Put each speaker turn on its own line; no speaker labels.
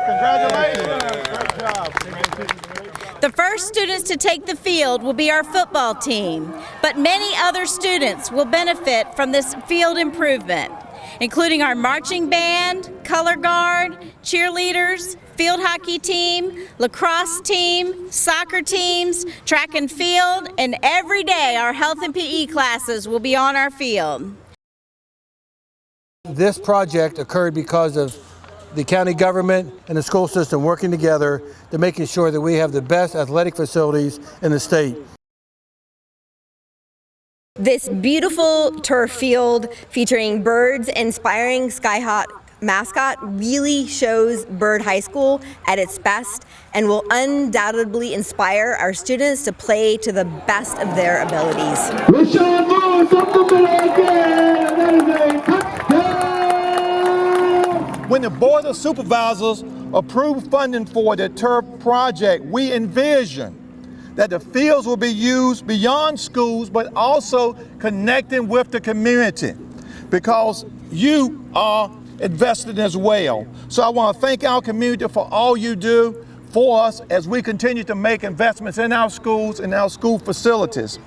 Congratulations. Great job.
The first students to take the field will be our football team, but many other students will benefit from this field improvement, including our marching band, color guard, cheerleaders, field hockey team, lacrosse team, soccer teams, track and field, and every day our health and PE classes will be on our field.
This project occurred because of the county government and the school system working together to making sure that we have the best athletic facilities in the state.
This beautiful turf field featuring birds inspiring Skyhawk mascot really shows Byrd High School at its best and will undoubtedly inspire our students to play to the best of their abilities.
When the Board of Supervisors approved funding for the turf project, we envision that the fields will be used beyond schools, but also connecting with the community, because you are invested as well. So I want to thank our community for all you do for us as we continue to make investments in our schools and our school facilities.